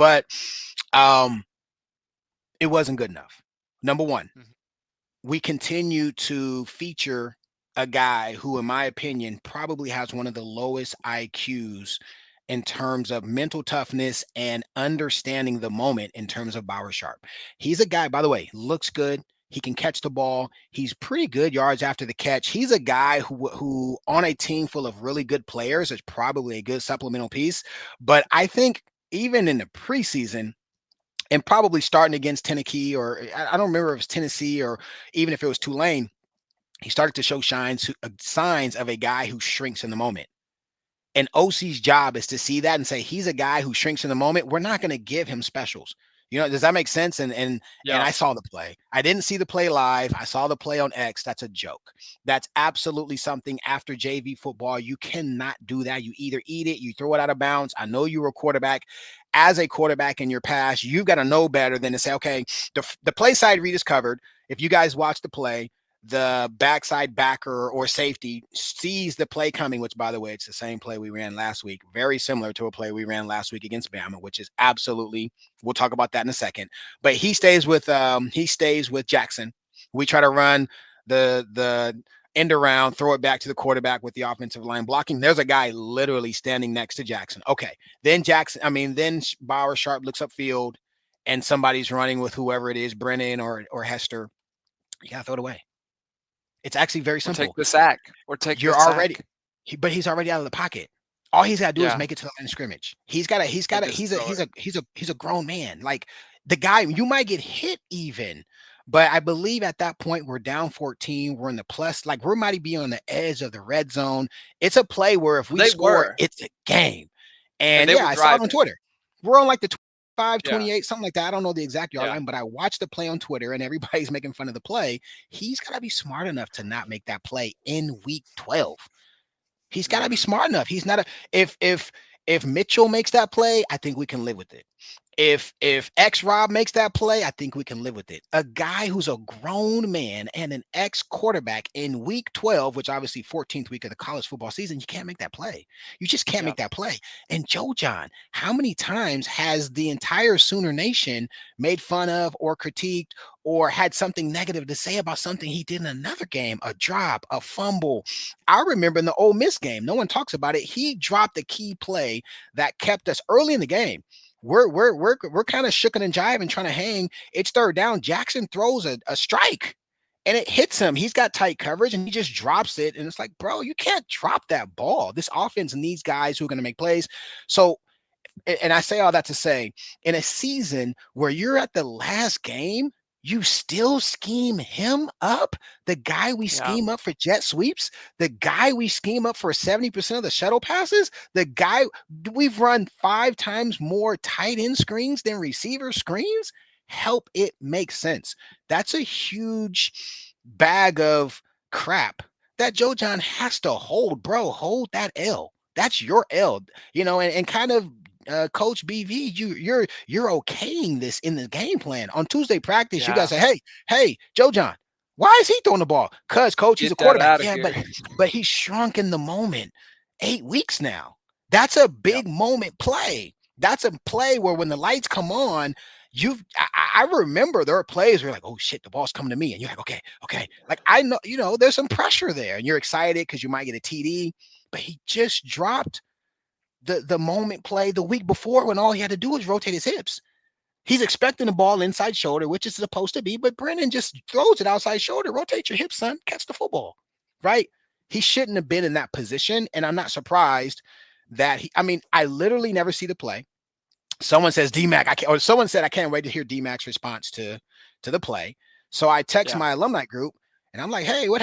But it wasn't good enough. Number one, Mhm. we continue to feature a guy who, in my opinion, probably has one of the lowest IQs in terms of mental toughness and understanding the moment in terms of Bauer Sharp. He's a guy, by the way, looks good. He can catch the ball. He's pretty good yards after the catch. He's a guy who on a team full of really good players is probably a good supplemental piece. But I think even in the preseason, and probably starting against Tennessee, or I don't remember if it was Tennessee or even if it was Tulane, he started to show signs of a guy who shrinks in the moment. And OC's job is to see that and say he's a guy who shrinks in the moment. We're not going to give him specials. Does that make sense? And Yeah. I saw the play. I didn't see the play live. I saw the play on X. That's a joke. That's absolutely something after JV football. You cannot do that. You either eat it, you throw it out of bounds. I know you were a quarterback. As a quarterback in your past, you've got to know better than to say, okay, the play side read is covered. If you guys watch the play, the backside backer or safety sees the play coming, which, by the way, it's the same play we ran last week, very similar to a play we ran last week against Bama, which is absolutely, we'll talk about that in a second. But he stays with Jackson. We try to run the end around, throw it back to the quarterback with the offensive line blocking. There's a guy literally standing next to Jackson. Okay, then Bauer Sharp looks upfield, and somebody's running with whoever it is, Brennan or Hester. You gotta throw it away. It's actually very Or take simple. the sack. Or take the You're already, sack. but he's already out of the pocket. All he's got to do is Yeah. make it to the line of scrimmage. And just throw it. He's a grown man. Like the guy, you might get hit even, but I believe at that point we're down 14. We're in the plus, like we might be on the edge of the red zone. It's a play where if we They score, were. it's a game. And And they yeah, were I saw it on driving. Twitter. We're on like the 25, Yeah. 28, something like that. I don't know the exact yard Yeah. line, but I watched the play on Twitter and everybody's making fun of the play. He's got to be smart enough to not make that play in week 12. He's got to be Mhm. smart enough. He's not a if Mitchell makes that play, I think we can live with it. If X Rob makes that play, I think we can live with it. A guy who's a grown man and an ex quarterback in week 12, which obviously 14th week of the college football season, you can't make that play. You just can't Yeah. make that play. And Joe John, how many times has the entire Sooner Nation made fun of or critiqued or had something negative to say about something he did in another game, a drop, a fumble? I remember in the Ole Miss game, no one talks about it. He dropped the key play that kept us early in the game. We're kind of shooking and jiving, trying to hang. It's third down. Jackson throws a strike and it hits him. He's got tight coverage and he just drops it. And it's like, bro, you can't drop that ball. This offense needs guys who are going to make plays. So, and I say all that to say, in a season where you're at the last game, you still scheme him up. The guy we Yeah. scheme up for jet sweeps, the guy we scheme up for 70% of the shuttle passes, the guy we've run 5 times more tight end screens than receiver screens. Help it make sense. That's a huge bag of crap that Joe John has to hold, bro. Hold that L. That's your L, and kind of Coach BV, you're okaying this in the game plan. On Tuesday practice, you guys Yeah. say, hey, Joe John, why is he throwing the ball? Cause coach, he's a Get that quarterback. out of Yeah, here. but he's shrunk in the moment. 8 weeks now. That's a Yep. big moment play. That's a play where when the lights come on, I remember there are plays where you're like, oh shit, the ball's coming to me. And you're like, okay. Like I know, there's some pressure there, and you're excited because you might get a TD, but he just dropped the moment play the week before when all he had to do was rotate his hips. He's expecting the ball inside shoulder, which is supposed to be, but Brennan just throws it outside shoulder. Rotate your hips, son. Catch the football, right? He shouldn't have been in that position, and I'm not surprised that I literally never see the play. Someone says DMAC, I can't, or someone said I can't wait to hear DMAC's response to the play. So I text Yeah. my alumni group, and I'm like, hey, what